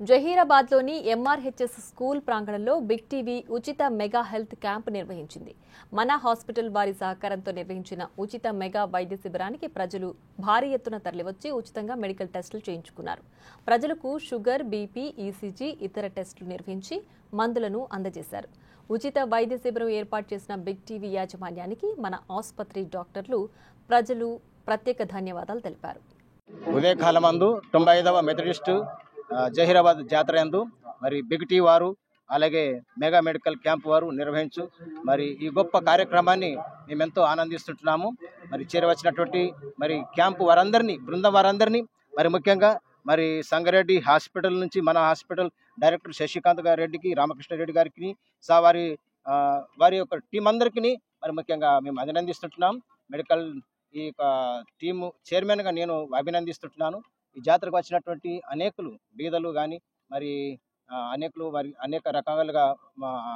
జహీరాబాద్లోని ఎంఆర్హెచ్ఎస్ school ప్రాంగణంలో big TV ఉచిత mega health camp నిర్వహించింది. మన హాస్పిటల్ వారి సహకారంతో నిర్వహించిన ఉచిత మెగా వైద్య శిబిరానికి ప్రజలు భారీ ఎత్తున తరలివచ్చి ఉచితంగా మెడికల్ టెస్టులు చేయించుకున్నారు. ప్రజలకు షుగర్, బీపీ, ఈసీజీ, ఇతర టెస్టులు నిర్వహించి మందులను అందజేశారు. ఉచిత వైద్య శిబిరం ఏర్పాటు చేసిన బిగ్ టీవీ యాజమాన్యానికి మన ఆసుపత్రి డాక్టర్లు, ప్రజలు ప్రత్యేక ధన్యవాదాలు తెలిపారు. ఉదయకాలమందు 95వ మెథడిస్ట్ జహీరాబాద్ జాతర యందు మరి బిగ్ టీ వారు అలాగే మెగా మెడికల్ క్యాంప్ వారు నిర్వహించు మరి ఈ గొప్ప కార్యక్రమాన్ని మేమెంతో ఆనందిస్తుంటున్నాము. మరి చేరవచ్చినటువంటి మరి క్యాంపు వారందరినీ, బృందం వారందరినీ, మరి ముఖ్యంగా మరి సంగారెడ్డి హాస్పిటల్ నుంచి మన హాస్పిటల్ డైరెక్టర్ శశికాంత్ రెడ్డికి, రామకృష్ణారెడ్డి గారికి, వారి యొక్క టీం అందరికీ మరి ముఖ్యంగా మేము అభినందిస్తుంటున్నాం. మెడికల్ ఈ యొక్క టీము చైర్మన్గా నేను అభినందిస్తుంటున్నాను. ఈ జాతరకు వచ్చినటువంటి అనేకులు బీదలు కానీ మరి అనేకులు వారి అనేక రకాలుగా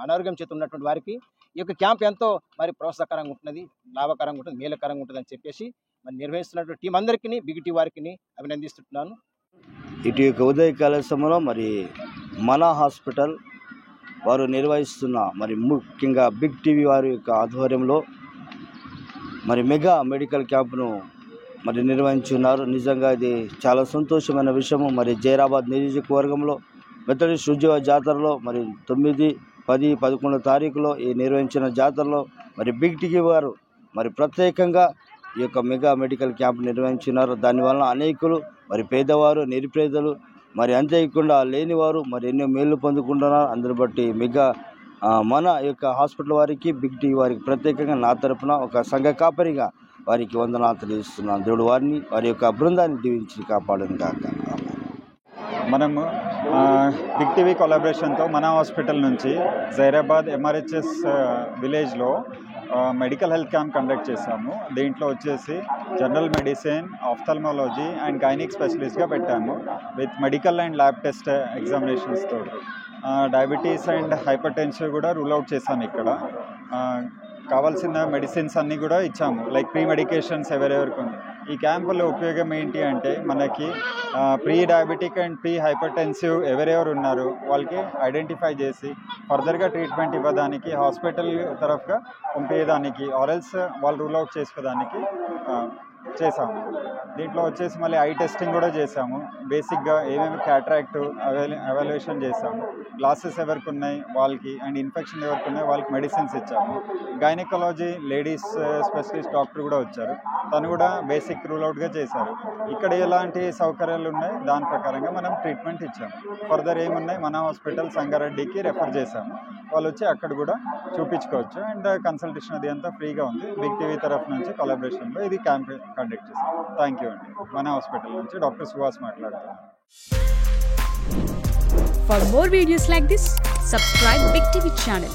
అనారోగ్యం చేత ఉన్నటువంటి వారికి ఈ యొక్క క్యాంప్ ఎంతో మరి ప్రోత్సాహకరంగా ఉంటున్నది, లాభకరంగా ఉంటుంది, మేలకరంగా ఉంటుంది అని చెప్పేసి మరి నిర్వహిస్తున్నటువంటి టీం అందరికీ, బిగ్ టీ వారికి అభినందిస్తున్నాను. ఇటు యొక్క ఉదయకాల సమయంలో మరి మన హాస్పిటల్ వారు నిర్వహిస్తున్న మరి ముఖ్యంగా బిగ్ టీవీ వారి యొక్క ఆధ్వర్యంలో మరి మెగా మెడికల్ క్యాంప్ను మరి నిర్వహించున్నారు. నిజంగా ఇది చాలా సంతోషమైన విషయము. మరి జైరాబాద్ నియోజకవర్గంలో మెథడిస్ట్ ఉద్యోగ జాతరలో మరి 9, 10, 11 తారీఖులో ఈ నిర్వహించిన జాతరలో మరి బిగ్ టీవీ వారు మరి ప్రత్యేకంగా ఈ యొక్క మెగా మెడికల్ క్యాంప్ నిర్వహించున్నారు. దానివల్ల అనేకులు మరి పేదవారు, నిరుపేదలు, మరి అంతేకాకుండా లేనివారు మరి ఎన్నో మేలు పొందుకుంటున్నారు. అందరి బట్టి మెగా మన యొక్క హాస్పిటల్ వారికి, బిగ్ టీవీ వారికి ప్రత్యేకంగా నా తరపున ఒక సంఘ కాపరిగా వారికి వందనాలు తెలియజేస్తున్నాను. దేవుడు వారిని, వారి యొక్క బృందాన్ని దీవించి కాపాడను కాక. మనము బిగ్ టీవీ కొలాబరేషన్తో మన హాస్పిటల్ నుంచి జైరాబాద్ ఎంఆర్హెచ్ఎస్ విలేజ్లో మెడికల్ హెల్త్ క్యాంప్ కండక్ట్ చేశాము. దీంట్లో వచ్చేసి general medicine, ophthalmology and gynaec స్పెషలిస్ట్గా పెట్టాము with medical and lab test examinations తోటి. డయాబెటీస్ అండ్ హైపర్ టెన్షన్ కూడా రూల్ అవుట్ చేశాము. ఇక్కడ కావాల్సిన మెడిసిన్స్ అన్నీ కూడా ఇచ్చాము, లైక్ ప్రీ మెడికేషన్స్ ఎవరెవరికి ఉంది. ఈ క్యాంపులో ఉపయోగం ఏంటి అంటే మనకి pre diabetic and pre hyper tensive ఎవరెవరు ఉన్నారో వాళ్ళకి ఐడెంటిఫై చేసి ఫర్దర్గా ట్రీట్మెంట్ ఇవ్వడానికి, హాస్పిటల్ తరఫుగా పంపేయడానికి, ఆర్ఎల్స్ వాళ్ళు రూల్ అవుట్ చేసుకోవడానికి చేసాము. దీంట్లో వచ్చేసి మళ్ళీ ఐ టెస్టింగ్ కూడా చేసాము. బేసిక్గా ఏమేమి క్యాట్రాక్ట్ ఎవాల్యుయేషన్ చేసాము, గ్లాసెస్ ఎవరికి ఉన్నాయి వాళ్ళకి, అండ్ ఇన్ఫెక్షన్ ఎవరికి ఉన్నాయి వాళ్ళకి మెడిసిన్స్ ఇచ్చాము. గైనకాలజీ లేడీస్ స్పెషలిస్ట్ డాక్టర్ కూడా వచ్చారు, తను కూడా బేసిక్ రూల్ అవుట్గా చేశారు. ఇక్కడ ఎలాంటి సౌకర్యాలు ఉన్నాయి దాని ప్రకారంగా మనం ట్రీట్మెంట్ ఇచ్చాము. ఫర్దర్ ఏమున్నాయి మన హాస్పిటల్ సంగారెడ్డికి రెఫర్ చేశాము. వాళ్ళు వచ్చి అక్కడ కూడా చూపించుకోవచ్చు. అండ్ కన్సల్టేషన్ అది అంతా ఫ్రీగా ఉంది. బిగ్ టీవీ తరఫు నుంచి కొలాబరేషన్లో ఇది క్యాంప్ కండక్ట్ చేశాం. థ్యాంక్ యూ అండి. మన హాస్పిటల్ నుంచి డాక్టర్ సుహాస్ మాట్లాడుతున్నాను. For more videos like this, subscribe Big TV channel.